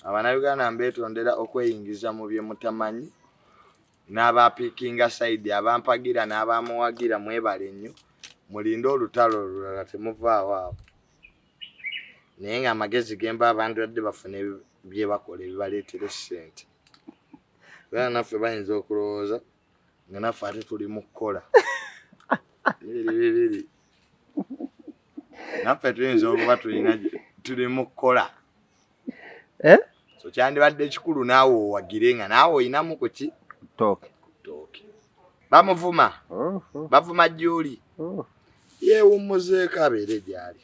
Abanayuganda mbeetondera okweyingiza mu bye mutamanyi n'abapiikinga sayidi abampagira n'abamuwagira mwebale nnyo mulinde olutalo olulala temuvaawo awo naye ng'amagezi gemba abantu badde bafuna bye bakola ebibaleetera ssente era naffe bayinza okulowooza nga naffe ate tuli mu kukola bibiri naffe tuyinza okuba tuli mu kukola so kyandibadde kikulu naawe owagire nga naawe oyinamu ku ki tooke bamuvuma bavuma Juli yeewummuzeeko abeere gy'ali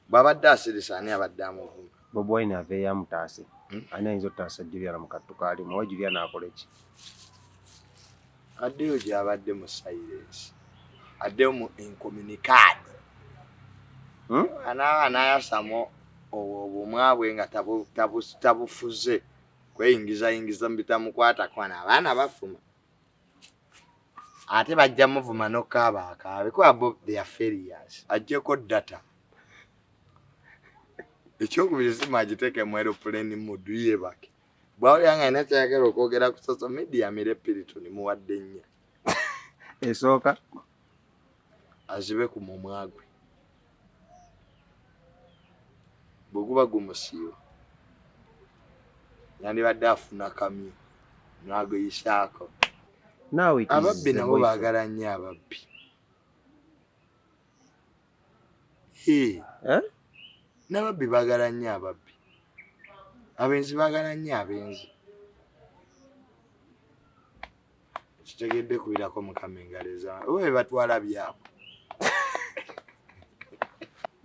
bw'abadde asirisa ani abadde amuvuma Bobi Wine aveeyo amutaase ani ayinza ottaasa Juliana mu kattu kaalimu oba Juliana akola ki addeyo gy'abadde mu silence addeyo mu incommunicado anaayasamo obumwabwe nga tabufuze kweyingizayingiza mbitamukwatako abaana bafuma ate bajja muvuma n'okaaba akaabe kuba bo they are failures ajjeko data ekyokubiri sima agiteeke mu aeroplane mood yeebake bwawulira nga alina kyayagala okwogera ku social media Mire Piriton muwadde nnya esooka azibe ku mumwa gwe bwe guba gumusiiwa yandibadde afuna kamyu n'agoyisaako ababbi nabo baagala nnyo ababbi n'ababbi baagala nnyo ababbi abenzi baagala nnyo abenzi kitegedde kubirako mukama engaleza oba be batwala byabo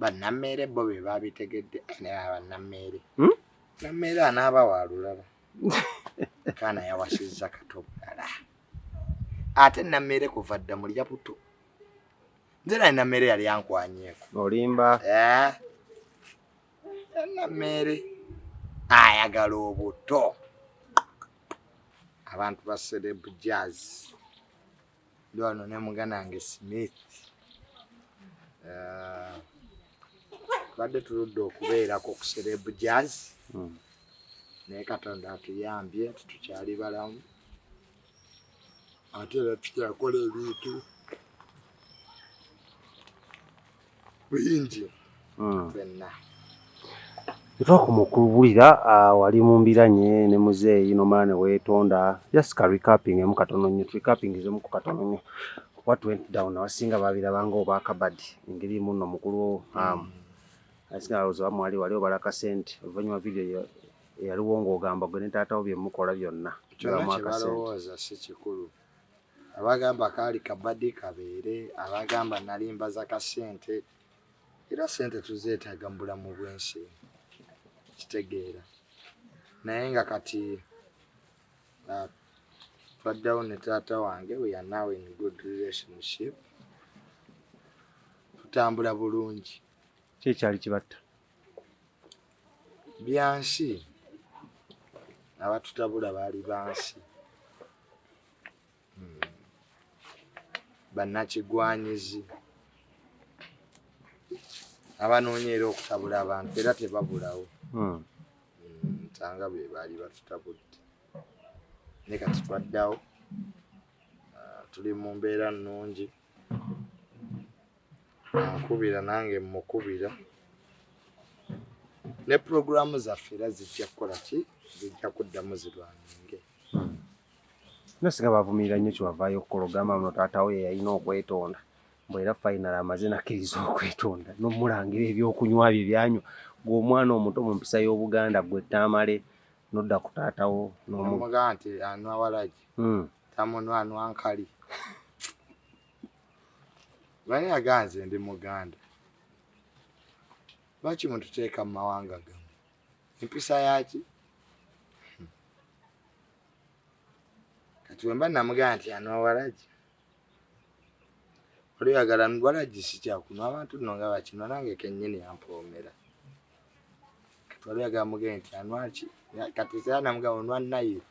bannameere bo be babitegedde bannameere Nameere anaaba waalulala kaana yawasizza katobulala ate Nameere kuva dda mulya buto nze naye Nameere yali ankwanyeeko olimba Nameere ayagala Obutto abantu ba celeb jazz ndi wano ne muganange Smith badde tuludde okubeerako ku celeb jazz naye Katonda atuyambye tukyali balamu ate era tukyakola ebintu bingi fenna Etwakoma okubulira wali mu mbiranye ne muzeeyi nomala ne weetonda just ka recapping emu katono nnyo turecappingizemu ku katono nnyo what went down abasinga babirabanga oba akabadi engeri muno mukulu asinga alowooza bamwali wali obala kasente oluvannyuma video yaliwo ng'ogamba gwe ne taatawo bye mukola byonna kyonna kyebalowooza si kikulu abagamba kaali kabadi kabeere abagamba nalimba za kasente era sente tuzeetaaga mu bulamu bw'ensi kitegeera naye nga kati twaddawo ne taata wange we are now in good relationship tutambula bulungi kyekyali kibatta byansi abatutabula baali bansi bannakigwanyizi abanoonya era okutabula abantu era tebabulawo nsanga be baali batutabudde ne kati twaddawo tuli mu mbeera nnungi nkubira nange mukubira ne puroguramu zaffe era zijja kukola ki zijja kuddamu zirwanenge nasinga bavumirira nnyo kiwavaayo okukola ogamba muno taatawo ye yalina okwetonda mbwera final amaze nakkiriza okwetonda n'omulangira ebyokunywa bye byanywa ng'omwana omuto mu mpisa y'Obuganda gwe Tamale nodda ku taatawo n'omugamba nti anywa walagi tamunwa anywa nkali bani aganze ndi Muganda lwaki mututeeka mu mawanga gamu empisa yaki kati wemba namugamba nti anywa walagi oluyagala walagi si kyakunywa abantu nno nga bakinwa nange kennyini yampoomera kati oluyagala mugende nti anywa ki kati sera namugamba onwa Nile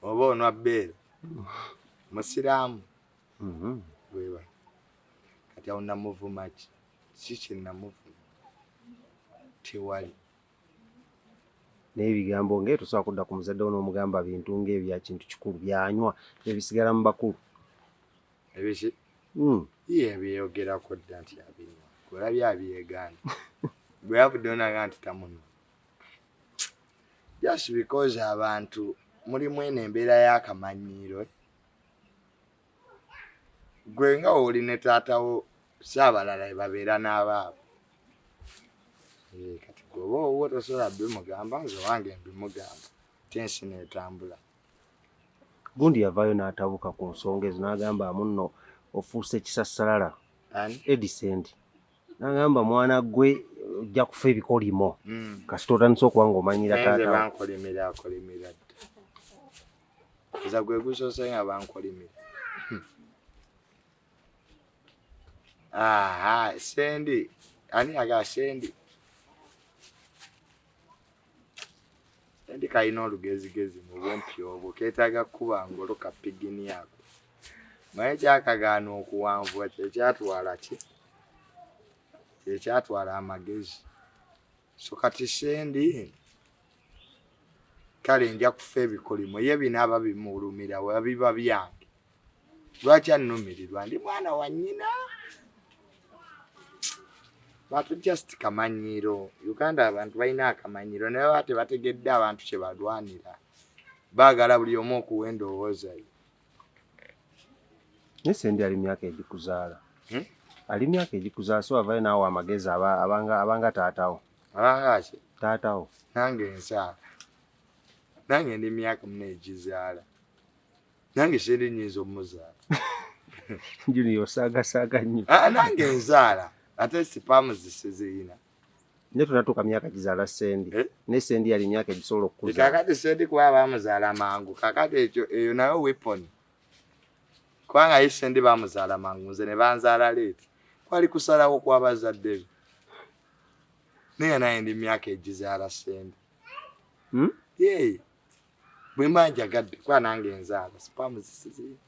oba onwa bbeera musiraamu bweba kati awo namuvuma ki si kye namuvuma tewali n'ebigambo ng'eyo tosobola kudda ku muzadde n'omugamba bintu ng'ebya kintu kikulu byanywa ebisigala mu bakulu ebiki ye byeyogerako dda nti abinywa olabye abyegaana bwe yavudde onaga nti tamuno just because abantu mulimu eno embeera y'akamanyiiro gwe nga oli ne taatawo saabalala babeera n'abaabo kati gwoba owuwo tosobola bimugamba nze wange mbimugamba tensi neetambula gundi yavaayo n'atabuka ku nsonga ezo n'agamba muno ofuuse kisassalala Edisend n'agamba mwana gwe ojja kufa ebikolimo kasita otandise okuba ng'omanyira taatawo bankolimira akolimira dda eza gwe gusoose nga bankolimira sendi ani aga sendi kalina olugezigezi mu bumpi obwo keetaaga kuba ngolo kapigini yako naye kyakagaana okuwanvuwa kyekyatwala amagezi so kati sendi kale nja kufa ebikolimo ye binaaba bimulumira wabiba byange lwaki annumirirwa ndi mwana wa nnyina batu just kamanyiiro Uganda abantu balina akamanyiiro naye baba tebategedde abantu kye balwanira baagala buli omu okuwa endowooza ye naye sendi ali myaka egikuzaala ali myaka egikuzaala so avaayo naawe amagezi abanga taatawo abangaki taatawo nange nsaala nange ndi myaka muna egizaala nange sendi nyinza omuzaala Junior osaagasaaga nnyo nange nzaala ate sipamu zisizirina ne tunatuuka myaka gizaala sendi ne sendi yali myaka egisobola okukuza kakati sendi kuba bamuzaala mangu kakati ekyo eyo nayo weapon kubanga ye sendi bamuzaala mangu nze ne banzaala leeti kwali kusalawo kw'abazadde be naye naye ndi myaka egizaala sendi ye bwe manjagadde kuba nange nzaala sipamu zisizirina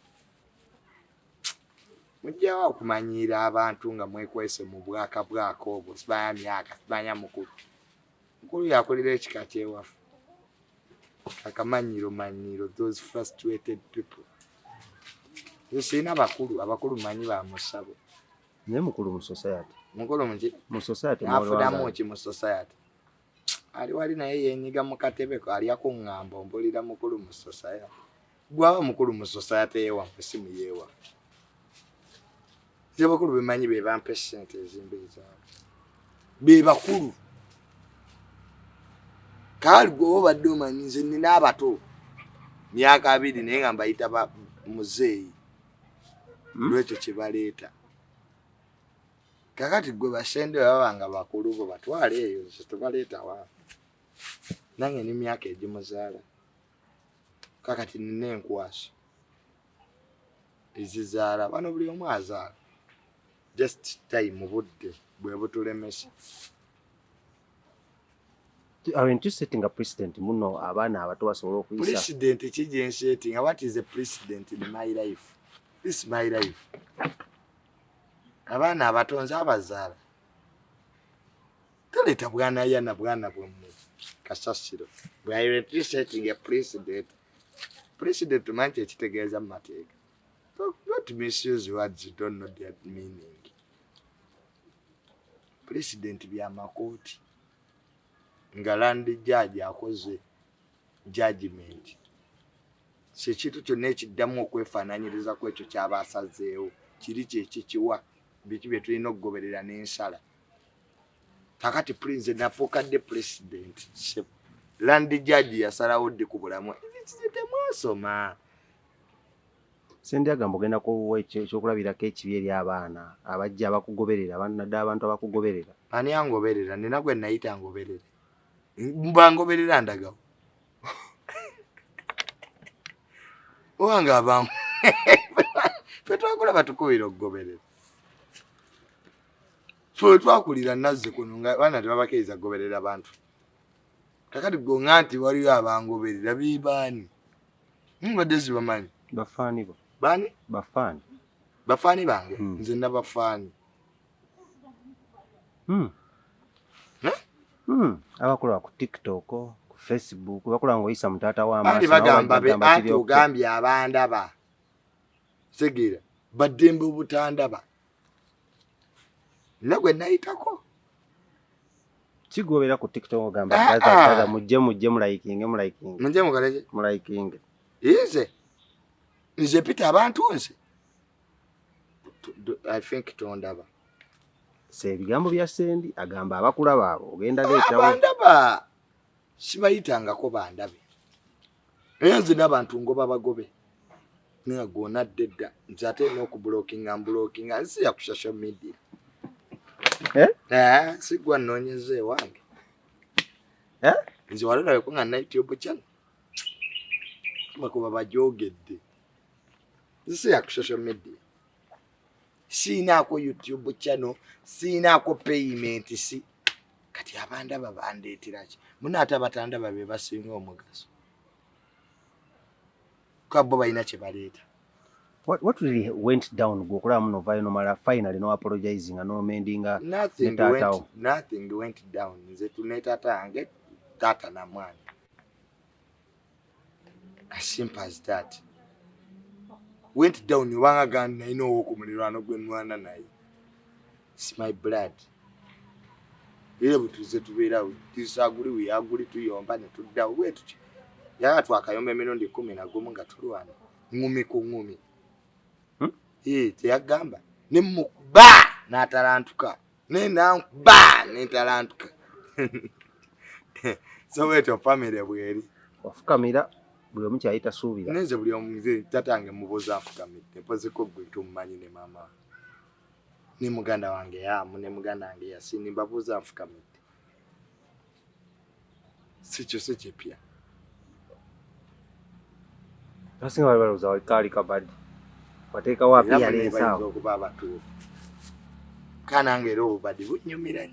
mujjawo okumanyiira abantu nga mwekwese mu bwaka bwako obwo sibanya myaka sibanya mukulu yakulira ekika kyewaffe akamanyiiro those frustrated people sirina abakulu manyi ba musabo naye mukulu mu society mu society afudamu ki mu society ali wali naye yenyiga mu katebe alya ku ŋŋamba ombulira mukulu mu society gwaba mukulu mu society eyewaffe simu yeewaffe bakulu bemanyi be bampa ssente ezimba ezaabwe be bakulu kaali gwe obadde omanyi nze nina abato myaka 2 naye nga mbayita muzeeyi lwekyo kye baleeta kakati gwe basende babanga bakulu bo batwale eyo tebaleeta wa nange ni myaka egimuzaala kakati nina enkwasi ezizaala bano buli omu azaala just time budde bwe butulemesa aren't you setting a precedent muno abaana abato basobola okuyisa precedent kijje setting what is a precedent in my life this is my life abaana abato nze abazaala toleeta bwana yana bwana bwomwe kasasiro bwe setting a precedent manche ekitegeeza mu mateeka not misuse words you don't know their meaning president bya makooti nga land judge akoze judgment sekitu kyonna ekiddamu okwefaananyiriza ku ekyo ky'abasazeewo kiri kyekikiwa biki bye tulina okugoberera n'ensala kakati prince nafuukadde president land judge yasalawo ddi ku bulamu temwasoma sendi agamba ogenda kuwa ekyokulabirako ekibi eri abaana abajja abakugoberera naddala abantu abakugoberera ani angoberera nina gwe nayita ngoberere mbangoberera ndagawo owange abamu fe twakola batukubira okugoberera so twakulira nazze kuno nga baana tebabakiriza kugoberera bantu kakati gonga nti waliyo abangoberera bibaani mbadde zibamanyi bafaani bo bani bafaani bange nze nabafaani abakola ku TikTok ku Facebook bakula ngo isa mutata wa amaaso bagamba be ati ogambye abandaba segira badembe obutandaba nagwe nayitako kigobera ku TikTok ogamba gaza mujje mulayikinge mujje mukaleje mulayikinge ize nze pita abantu nse I think tondaba se ebigambo bya Sendi agamba abakula baabo ogenda leetawo abandaba sibayitangako bandabe enze n'abantu ngoba bagobe ngagona dedda nze ate n'okublockinga nsi ya ku social media sigwa nonyeze wange nze walala ko nga na YouTube channel makuba bajogedde nsi ya ku social media sinako YouTube channel sinako payment si kati abanda babandeetera ki muna ate abatanda babe basinga omugaso kabo bayina kye baleeta. What really went down gokula muno vaino mara finally no apologizing and no mending nothing went down nze tuneta tange tata na mwana as simple as that went down wanga gana ino okumulirano gwe mwana naye it's my blood ile butuze tubera disaguri we aguri tuyomba ne tudda wetu ya twakayomba Mirundi 11 nga tulwana ngumi ku ngumi teyagamba nemuba n'atalantuka nenamba n'etalantuka so wetu family bweri wafukamira buli omu kyayita suubira neze buli omuze tatange muboza afukamidde mpoze ko gwe tumanyi ne mama ne muganda wange yamu ne muganda wange yasini mbabuza afukamidde sicho seche pia basinga bali baluza walikali kabadi wateka wapi yale sawa okubaba tu kana ngero badi bunyumira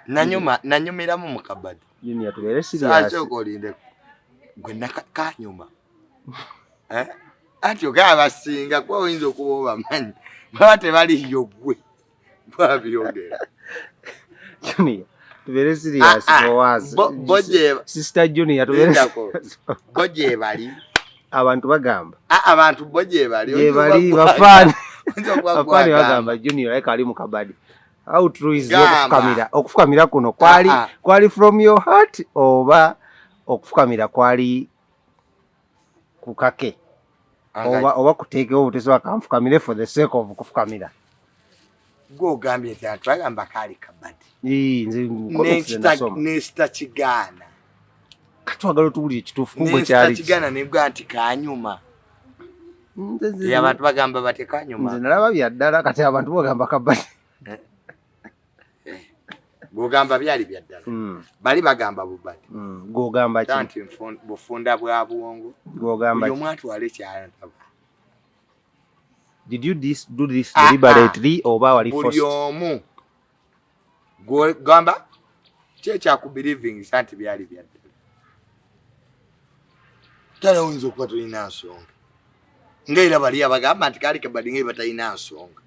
nnyo nanyumira mu mukabadi yini yatubere serious sacho kolinde gwe nakanyuma ati ogaba singa kwa oyinza okuba manyi bate bali yogwe babyogera Junior tubere serious bowazi boje sister Junior tubere boje bali abantu bagamba abantu boje bali bafani bafani bagamba Junior like ali mu kabadi how true is okufukamira kuno kwali from your heart oba okufukamira kwali kukake oba kuteekewo obuteeso akamfukamire for the sake of kufukamira go gambye twagamba kali kabadi nesta kigana katwagala tubuli ekituufu kubwe kyali nesta kigana nebwa nti kanyuma abantu bagamba bate kanyuma nze nalaba byaddala kati abantu bagamba kabadi gogamba byali byaddala bali bagamba bubadi gogamba tanti bufunda bwa buwongo gogamba omwatu wale kyala did you do this deliberately oba wali forced bulyomu gogamba checha ku believing santi byali byaddala tala winzo kwa tulina nsonga ngaira bali abagamba nti kali kabadi ngai batayina nsonga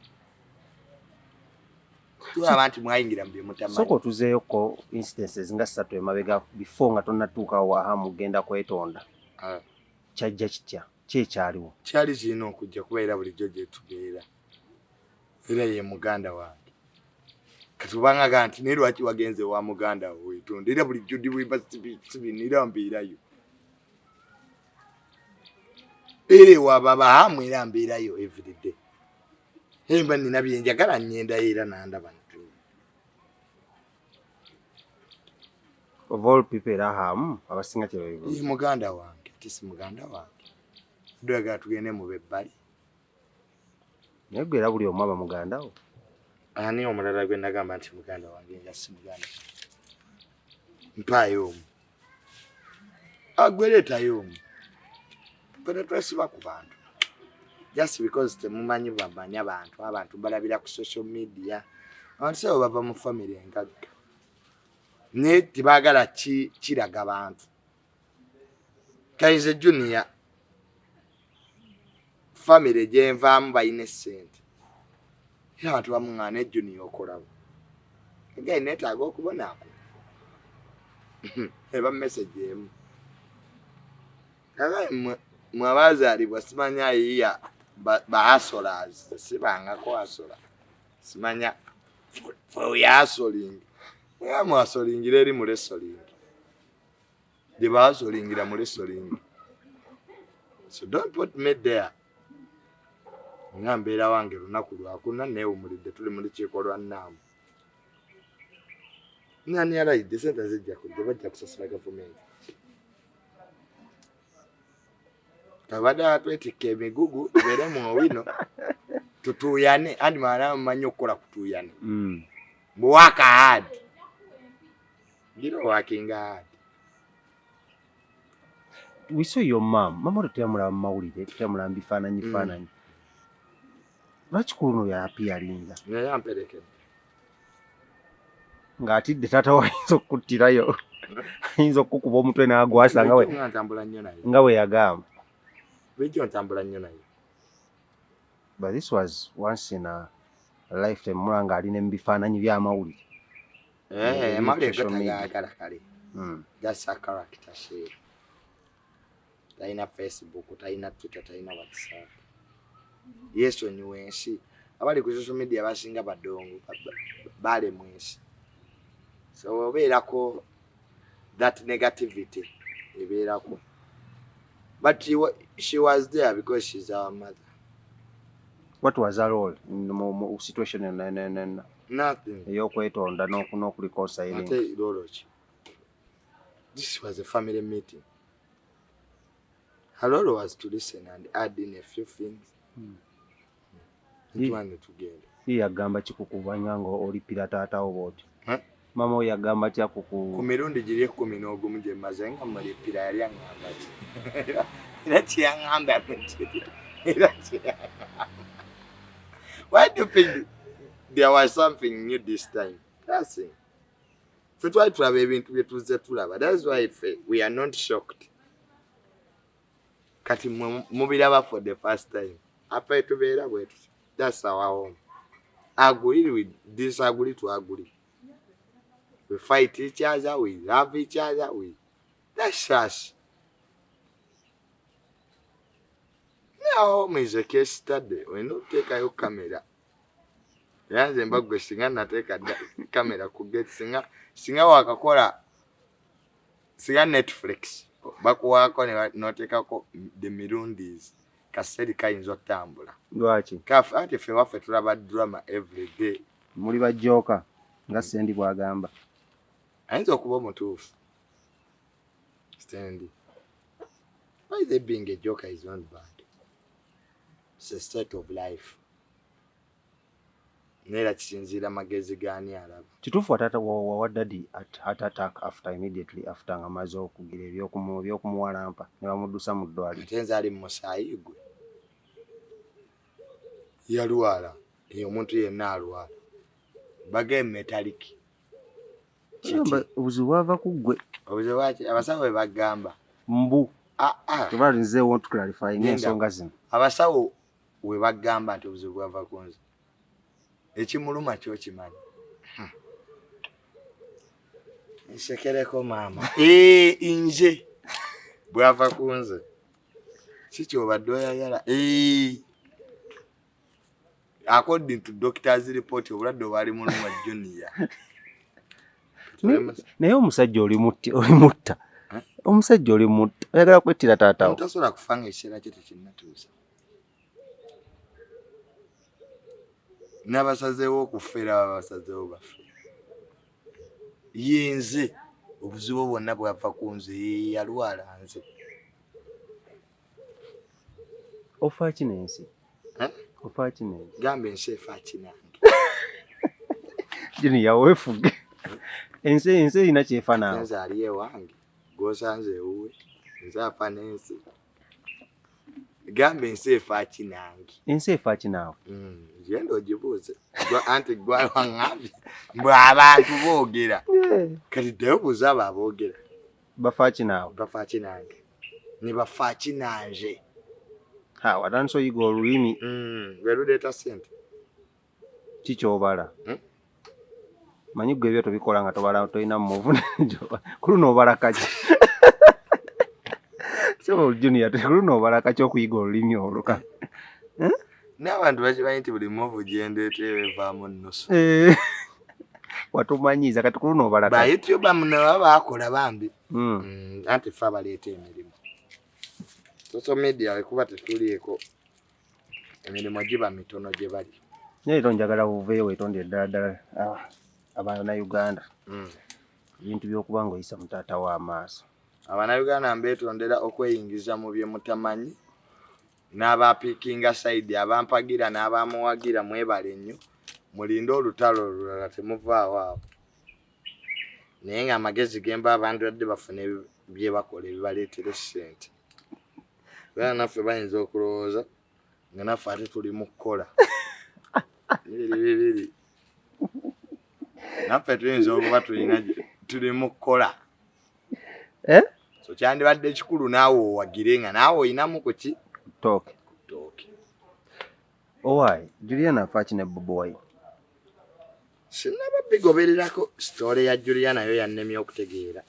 abantu mwayingira mbye mutamani soko tuzeyo ko instances nga 3 emabega before nga tonatuuka wa mugenda kwetonda kyajja kitya kyekyaliwo kyali zino okujja kubeera bulijjo gye tubeera era ye muganda wange katubanga ganti ne lwaki wagenze wa muganda wetonda era bulijjo diwiba sibinira mbiirayo wa baba hamwe era mbiirayo everyday hemba nina byenjagala nyenda era nandaba of all people abasinga kyebabibu muganda wange tisi muganda wange dwaga tugende mu bebbali negera buli omwaba muganda wo ani omulala gwe nagamba nti muganda wange nga si muganda mpayo agweretayo kone twesiba ku bantu just because temumanyi bamanya abantu balabira ku social media abantu sebo bava mu family engaga ne tibagala kiraga abantu Kaize Junior family jenvamu bayine sente era abantu bamungane Junior okolabo again netaaga okubonako eba message emu kaka mwabazalibwa simanya yiya bahasolas sibanga ko hasola simanya for yasoling ya mwasolingire eri mule soling de basolingira mule soling so don't put me there ngambera wange lunaku lwakuna newe mulide tuli muri kikolwa namu nani yaraide sente zijja kujja bajja kusasula government kabada atwetike emigugu bere mu wino tutuyane andi mara manyo kola kutuyane work hard working hard. We saw your mom. Mama tutemula mawulire tutemula bifaananyi lwaki kuno yapiyalinga naye yamperekera ng'atidde taata wayinza okukuttirayo ayinza okukuba omutwe n'agwasa nga we yagamba bijjo ntambula nnyo naye. But this was once in a lifetime mulanga alina mu bifaananyi by'amawulire amawulire gatagagala kale that's a character share. Taina Facebook, taina Twitter, taina WhatsApp. Yes, when you wensi abali ku social media basinga badongo bale mwensi. So obeerako that negativity ebeerako. But she was there because she's our mother. What was her role in the situation and nothing? Ey'okwetonda n'okulikonsayiringa. This was a family meeting. Her role was to listen and add in a few things. Ye yagamba kikukubanya nga olipira taatawo bw'oti. Mama we yagamba tya kuku ku mirundi giri 11 gye maze nga mulipira yali aŋŋamba ki era kyaŋŋamba why do you think there was something new this time? That's it. Ffe twali tulaba ebintu bye tuzze tulaba. That's why we are not shocked. Kati mubiraba for the first time. Apa tubeera bwetu. That's our home. Agree with disagree to agree. We fight each other, we love each other, that's us. Now home is a case study. We don't take your camera. Yanze mbagwe singa nateka camera ku get singa wakakola singa Netflix bakuwako ne notekako the Mirundis kaseri kayinzo tambula. Lwaki? Kafu ati fe waffe tulaba drama every day. Muli bajoka nga Sendi bwagamba. Ayinza okuba omutuufu. Sendi. Why they being a joker is not bad. It's a state of life. Nera kisinzira magezi gani alaba. Kituufu atata wa daddy at heart attack immediately after nga maze okugira ebyokumuwalampa ne bamuddusa mu ddwaliro. Tenza ali mu musayigwe. Yalwala. Omuntu yenna alwala. Bage metallic. Obuzibu bwava ku ggwe. Obuzibu bwaki abasawo bwe bagamba. Mbu. Tebalinze want to clarify ensonga zino. Abasawo we bagamba nti obuzibu bwava ku nze. Ekimuluma kyo kimanyi. Nsekereko mama. Inje bwava ku nze. Kiki obadde oyagala? According to doctor's report obulwadde obali muluma junior. Naye omusajja oli mutta. Omusajja oli mutta. Oyagala kwettira taatawo. Tasobola kufanga ekiseera kye tekinnatuusa. N'abasazeewo okufera abasazeewo baffe. Yenze obuzibu bwonna bwava ku nze yalwala nze. Ofa kinensi. Ofa kinensi. Gambe ensi efa kinange. Jini yawefuge. Ensi ina kyefa naawe. Ensi ali ewange. Gwosanze ewuwe. Nze afa n'ensi. Gambe ensi efa kinange. Ensi efa kinaawe. Genda ogibuuze. Anti gwa wangambye. Mbwe abantu boogera. Kati ddayo buuza abo aboogera. Bafa kinaawe. Bafa kinange. Ne bafa kinanje. Watandise oyiga olulimi. Lwe luleeta ssente. Kikyobala. manyi gwe ebyo tobikola nga tobala tolina muvune kuluno obala kaki so Junior kuluno obala kaki okuyiga olulimi oluka n'abantu bakimanyi nti buli muvu gyendeeta evaamu nnusu watumanyiiza kati kuluno obala ba YouTuber muno baba bakola bambi anti ffe abaleeta emirimu social media wekuba tetulieko emirimu giba mitono gye bali naye tonjagala buveeyo weetonde ddala Abanayuganda ebintu by'okuba ng'oyisa mu taata w'amaaso. Abanayuganda mbeetondera okweyingiza mu bye mutamanyi n'abapiikinga sayidi abampagira n'abamuwagira mwebale nnyo mulinde olutalo olulala temuvaawo awo naye ng'amagezi gemba abantu badde bafune bye bakola ebibaleetera ssente era naffe bayinza okulowooza nga naffe ate tuli mu kukola bibiri naffe tuyinza okuba tuli mu kukola so kyandibadde kikulu naawe owagire nga naawe oyinamu ku ki tooke owaayi Juliana afaaki ne Bobo Wine sinnaba bigobererako sitoole ya Juliana yo yannemye okutegeera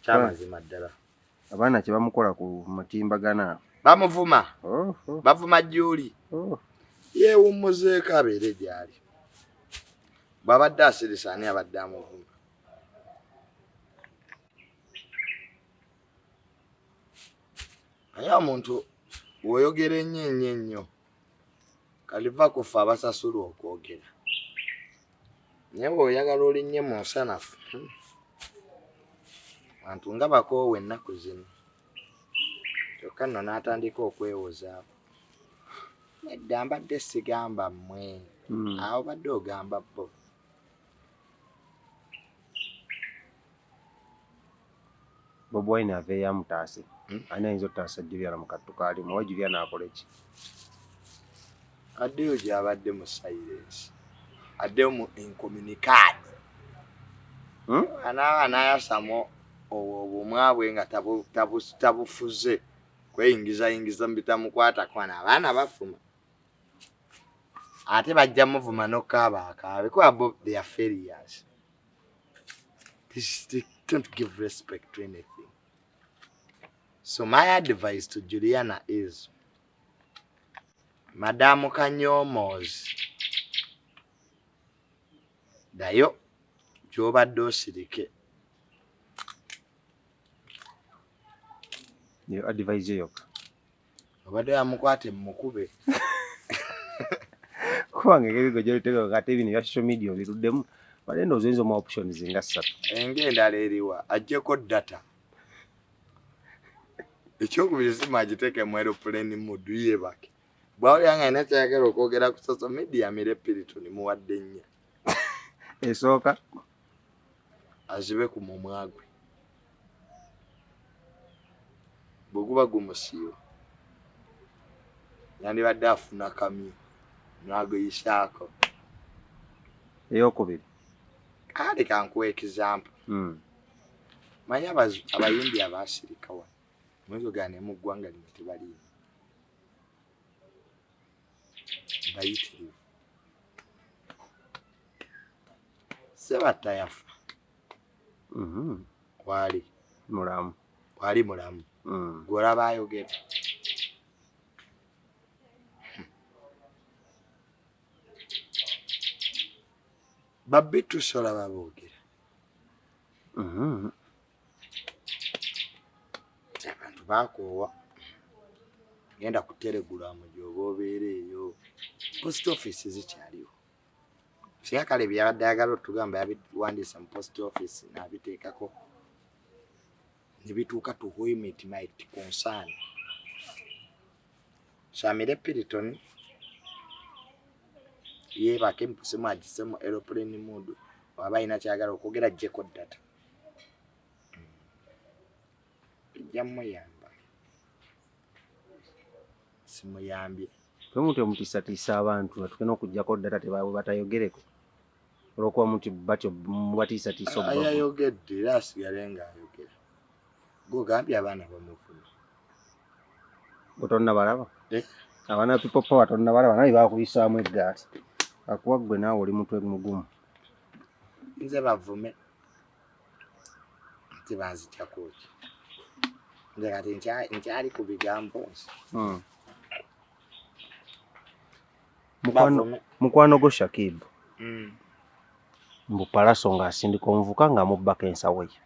kyamazima ddala abaana kye bamukola ku mutimbagana bamuvuma bavuma Juli yeewummuzeeko abeere gyali bw'abadde asirisa ani abadde amuvuma naye omuntu bw'oyogera ennyo kaliva kufa abasasula okwogera naye bw'oyagala olinnye mu nsanafu abantu nga bakoowa ennaku zino kyokka nno n'atandika okwewozaako edda mbadde sigamba mmwe awo badde ogamba bo Bobo Wine aveeyo amutaase ani ayinza ottaasa Juliana mu kattu kaalimu oba Juliana akola ki addeyo gy'abadde mu silence addeyo mu incommunicado anaayasamo obumwabwe nga tabufuze kweyingizayingiza mu bitamukwatako abaana bafuma ate bajja muvuma n'okkaabakaabe kuba bo they are failures. They don't give respect to anything. So my advice to Juliana is Madam Kanyomozi dayo gy'obadde osirike. Yo advise yo. Obadde yamukwate mukube. Kubange ebigo gy'olitego kati ebino bya social media biruddemu balenda ozenzo mu options nga 3. Engenda eriwa ajjeko data. Ekyokubiri sima agiteeke mu aeroplane mode yebake. Bw'oli anga ina kyayagala okwogera ku social media Nameere Piriton muwadde nnya. Esooka azibe ku mumwagwe. Bweguba gumusiiwa yandibadde afuna kamyu n'agoyisaako. Eyokubiri kale kankuwa example. Manya abayimbi abaasirika wano mwezogane mu ggwanga lino tebaliimu bayitirivu Sebatta yafa wali mulamu gw'olaba ayogera babbitu solaba boogera abantu bakoowa genda ku Telegram gy'oba obeera eyo post office zikyaliwo singa kale byabadde ayagala otugamba yabiwandiisa mu post office n'abiteekako ne bituuka to whom it might concern. So Nameere Piriton yeebake mpusemu agisemu aeroplane mode waba alina kyagala okwogera ajjeko data ejja muyamba simuyambye omuntu omutiisatiisa abantu natugenda okuggyako data tebaabwe batayogereko olwokuba muti batyo mubatiisatiisa obubaka ayayogedde era asigale ng'ayogera gogambye abaana bamufuna otonna balaba abaana people power tonna balaba naye bakuyisaamu eggaati akuwa gwe naawe oli mutwe mugumu. Nze bavume tebanzitya kuki nze kati nkyali ku bigambo mukwano gwo Shakib mbu Palaso ng'asindika omuvuka ng'amubbako ensawo ye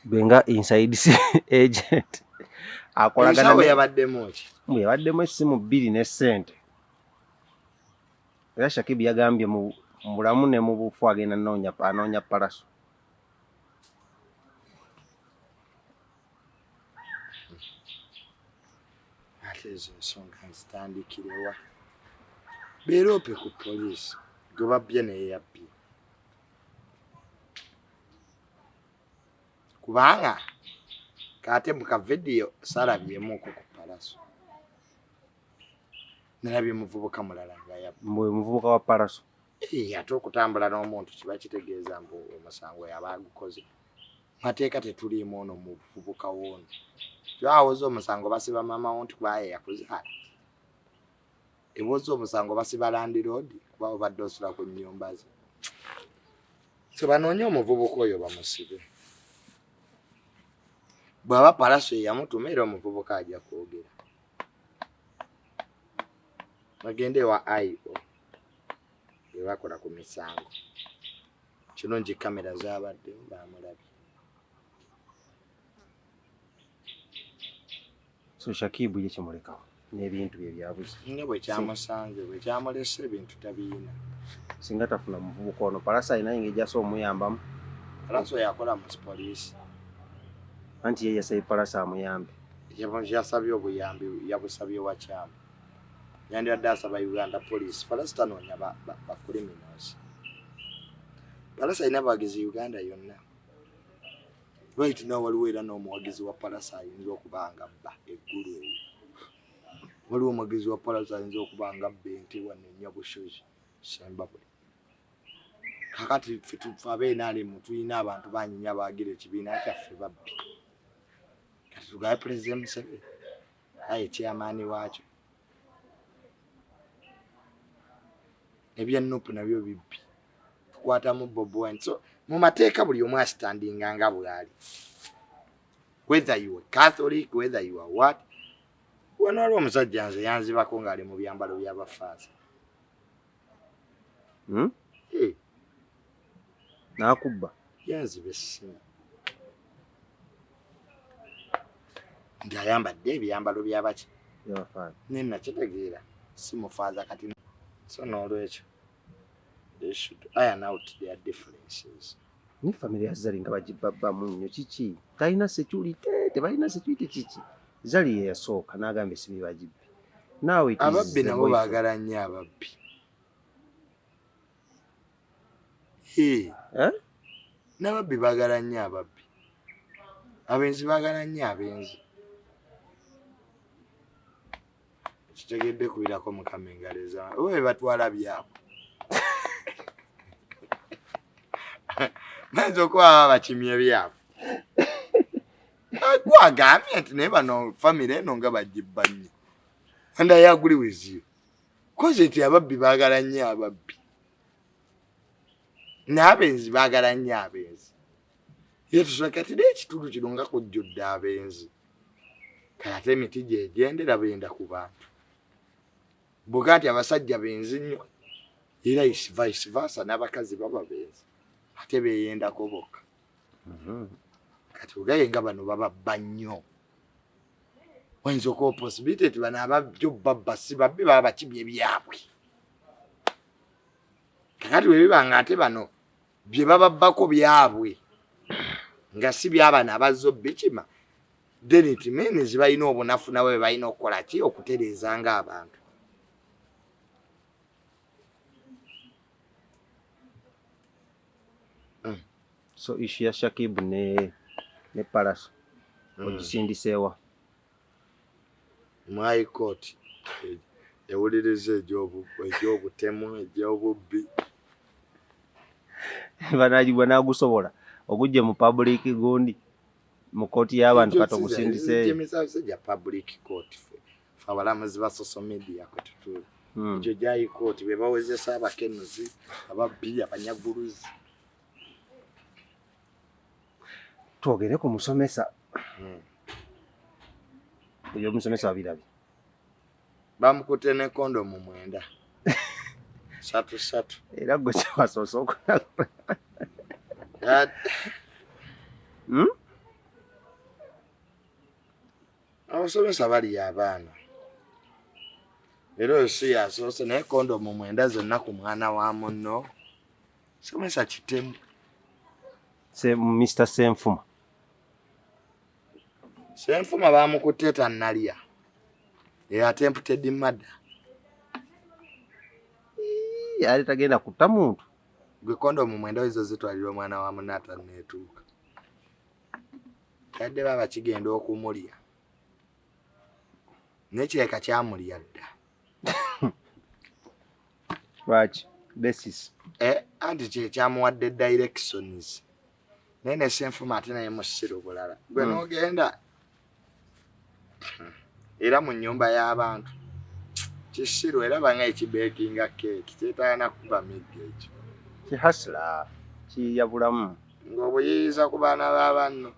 benga inside agent akolagana ensawo yabaddemu ki mbu yabaddemu essimu 2 ne ssente era Shakib yagambye mu bulamu ne mu bufu agenda anoonya Palaso. ate ezo ensonga nzitandikirewa beerope ku poliisi gwe babbye naye yabbye kubanga kate mu kavidiyo salabyemuko ku Palaso nalabye muvubuka mulala nga yabbye mbwe muvubuka wa Palaso ate okutambula n'omuntu kiba kitegeeza mbu omusango yaba agukoze mateeka tetuliimu ono muvubuka woono twawoza omusango basiba mama wo nti kubaye yakuzaala ewoza omusango basiba landiroodi kuba obadde osula ku nnyumba ze so banoonye omuvubuka oyo bamusibe bw'aba Palaso yamutuma era omuvubuka ajja kwogera bagende wa IO bakola ku misango kirungi kamera zabadde bamulabye. So Shakib ye kimulekawo n'ebintu bye byabuze nga bwe kyamusanze bwe kyamulese ebintu tabiina singa tafuna muvubuka ono Palaso alina engeri gy'asobola omuyambamu. Palaso yakola mu poliisi anti ye yasabye Palaso amuyambe yasabye obuyambi yabusabye wakyama yandibadde asaba Uganda Police. Palaso tanoonya ba criminals. Palaso alina abawagizi Uganda yonna. Right now waliwo era n'omuwagizi wa Palaso ayinza okuba nga bba eggulu eyo. Waliwo omuwagizi wa Palaso ayinza okuba nga bba ente wano Nnyabushozi Sembabule. Kakati ffe tufa ab'NRM tulina abantu banyinya baagira ekibiina kyaffe babbi. Kati tugaye President Museveni aye chairman waakyo. Ebyannupu nabyo bibbi tukwatamu Bob Wine. So mu mateeka buli omu astandinga nga bwali, whether you are Catholic, whether you are what. Wano waliwo omusajja nze yanzibako ng'ali mu byambalo by'abafaaza n'akubba yanziba essimu ng'ayambadde ebyambalo by'abaki ne nakitegeera si mufaaza kati. So n'olwekyo they should iron out their differences. Ni family ya Zari nga bagibabbamu nnyo kiki talina security tebalina security kiki Zari ye yasooka n'agamba sibi bagibbi naawe ababbi nabo baagala nnyo ababbi n'ababbi baagala nnyo ababbi abenzi baagala nnyo abenzi kitegedde kubirako Mukama engaleza owe batwala byabo manzi okuba bakimye byabo gwagambye nti naye bano family eno nga bagibba nnyo and I agree with you koze nti ababbi baagala nnyo ababbi n'abenzi baagala nnyo abenzi yetusakati n'ekitundu kino nga kujjudde abenzi kale ate emiti gy'egendera benda ku bantu buga nti abasajja benzi nnyo era vice versa n'abakazi baba benzi ate beeyendako bokka kati ugaye nga bano bababba nnyo wayinza okuba possibility ti bano ababyo babba si babbi baba bakibye byabwe kakati bwe biba nga ate bano bye bababbako byabwe nga si byabano abazzo bikima then it means balina obunafu nawe balina okukola ki okutereeza ng'abantu. So issue ya Shakib ne Palaso ogisindiseewa mu High Court ewuliriza egy'obutemu egy'obubbi banagibwa nagusobola okujja mu public gundi mu kooti y'abantu kati ogusindise ja public court fe abalamuzi ba social media kati ekyo gyayikooti be bawezesa abakenuzi ababbi abanyaguluzi. Twogere ku musomesa oyo omusomesa wabirabye bamukutte ne kondomu 9 3 era gwe kyawasoose okulaba abasomesa bali abaana era oyo si yasoose naye kondomu 9 zonna ku mwana wa munno somesa kitemu. Mr. Senfuma bamukutte tannalya attempted murder. Yali tagenda kutta muntu. Gwe kondomu 9 ezo zitwalira omwana wa munno atanneetuuka. Kadde baba kigenda okumulya nekireka kyamulya dda. Lwaki? Basis. Anti kye kyamuwadde directions. Nene Senfuma ate naye musiro bulala. Gwe n'ogenda era mu nnyumba y'abantu kisiro era banga ekibekinga keeki kyetaana kuba midde ekyo. Kihasla kiyabulamu. Ng'obuyiiza ku baana b'abanno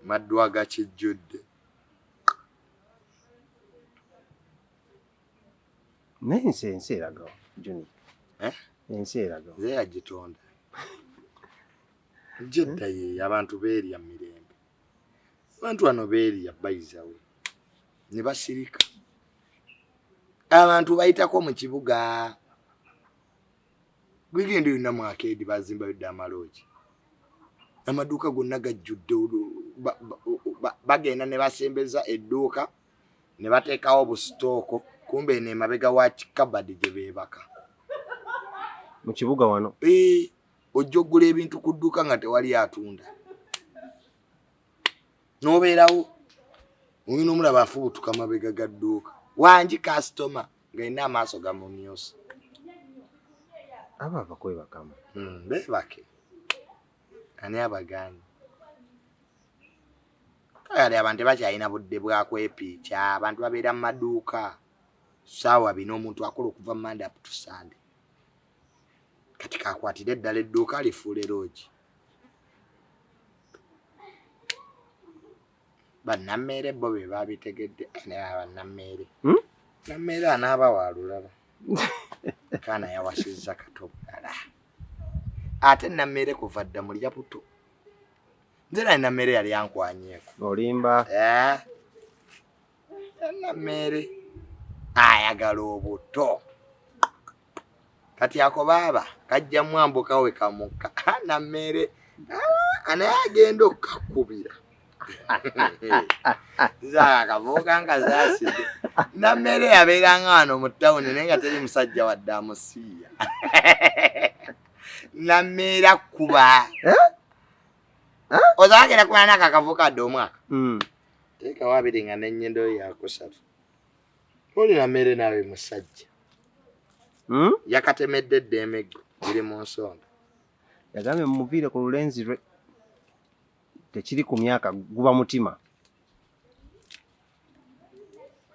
maddwa gakijjudde. N'ensi eraga Juni. Ensi eraga. Nze yagitonda. Jedda ye abantu beerya mirembe. Abantu wano beerya bayizawe. Ne basirika. Abantu bayitako mu kibuga. Gwigenda yonna mu arcade bazimba yodda amaloogi. Amaduuka gonna gajjudde bagenda ne basembeza edduuka ne bateekawo busitooko kumbe ne mabega wa kikabadi gye beebaka. Mu kibuga wano. Ojja oggula ebintu ku dduuka nga tewali atunda. N'obeerawo olina omulaba afubutuka mabega ga dduuka. Wangi kasitoma ng'alina amaaso gamumyusa. Aba abakwebakamu. Beebake. Ani abagaanyi? Kale abantu bakyalina budde bwa kwepiikya. Abantu babeera mu maduuka ssaawa 2 omuntu akola okuva Monday up to Sunday. Kati kakwatire eddala edduuka lifuule loogi. Bannameere bo be babitegedde ne bannameere. Nameere anaaba wa lulala. Kaana yawasizza katobala. Ate Nameere kuva dda mulya Butto. Nze naye Nameere yali yankwanyeeko. Olimba. Nameere ayagala Obutto. Kati ako baaba kajja mwambuka we kamuka. Nameere anaye agenda okukakubira. Zaa kavuuka nga zaaside. Nameere yabeeranga wano mu ttawuni naye nga teri musajja wadde amusiiya. Nameere akkuba. Ozaagera kuba n'akakavuuka adde omwaka. Teekawo 2 nga n'ennyindo yo yakusatu. Oli Nameere naawe musajja. Yakatemedde dda emeggo biri mu nsonda. Yagambye mumuviire ku lulenzi lwe. Tekiri ku myaka guba mutima.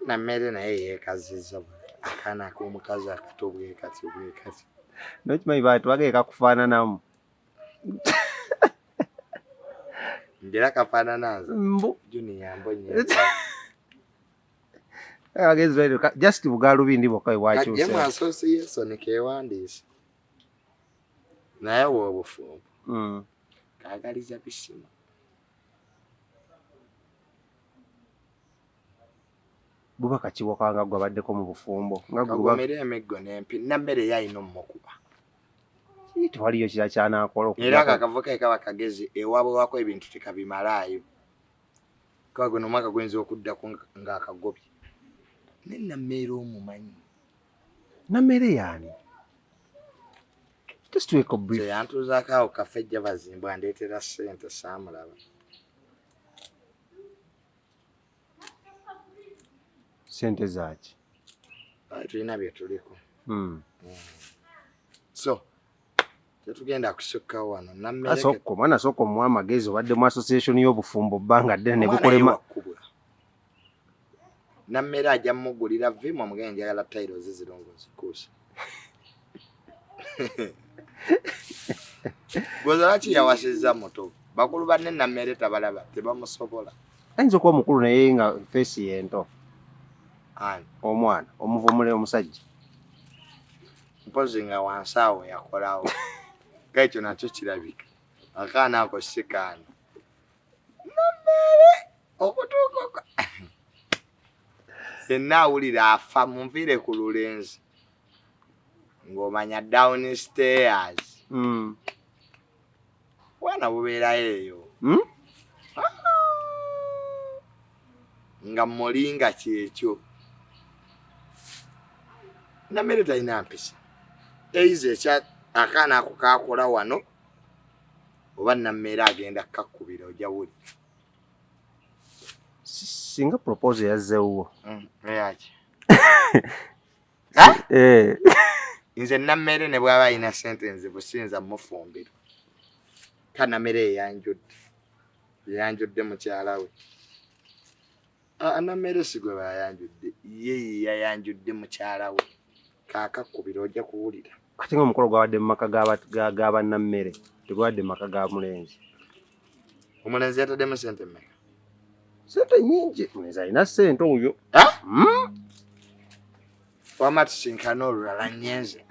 Nameere naye yeekazizza akaana ak'omukazi akato bwekati. Nokimanyi bantu bageeka kufaananamu. Njera kafaanana nze. Juni yambonye. Just Bugalubindi bokka iwakyuse. Kajjemu association kewandiise. Naye w'obufumbo. Kaagaliza bisimu. Buba kakiwoka nga gwabaddeko mu bufumbo. Kagomera emeggo n'empi. Nameere yalina omukuba. Tewaliyo kira kyanaakola. Era akakavuka kaba kagezi ewaabwe wako ebintu tekabimalaayo. Kawa guno omwaka gwenza okuddako ng'akagobye. Ne Nameere omumanyi. Nameere yaani? Just wake up brief. Yantuuzaako awo kafejja bazimbwa ndeetera ssente saamulaba. Sente zaaki? Tulina bye tuliko. So, tetugenda kusukkawo wano. Nameere mwana sooka omuwa amagezi obadde mu association y'obufumbo bbanga ddene ne bukolema. Nameere ajja mugulira vimu omugenyi njagala tayiro zizirongozi kuusa. Gwoza lwaki yawasizza moto? Bakulu banne Nameere tabalaba tebamusobola. Ayinza okuba mukulu naye nga feesi yento. Ani? Omwana omuvumule omusajja. Mpozi nga wansi awo yakolawo. Ekyo nakyo kirabika. Akaana ako sikaana. Nameere okutuuka yenna awulira afa munviire ku lulenzi ng'omanya downstairs. Bwana bubeerayo eyo. Nga mulinga kyekyo. Nameere talina mpisa. Eize ekya akaana ako kaakola wano oba Nameere agenda kakubira ojja wuli. Singa propose yazzeewo. Eyaki? Eh. Nze Nameere ne bw'aba alina ssente nze businza mufumbiro. Ka Nameere yayanjudde mukyala we. Nameere si gwe bayanjudde. Ye yayanjudde mukyala we. Kaakakubira ojja kuwulira. Kati nga omukolo gwawadde mu maka g'aba Nameere tegwadde mu maka ga mulenzi. Omulenzi yataddemu ssente mmeka? Ssente nnyingi. Omulenzi alina ssente oyo. Wamma tusinkana olulala nnyenze.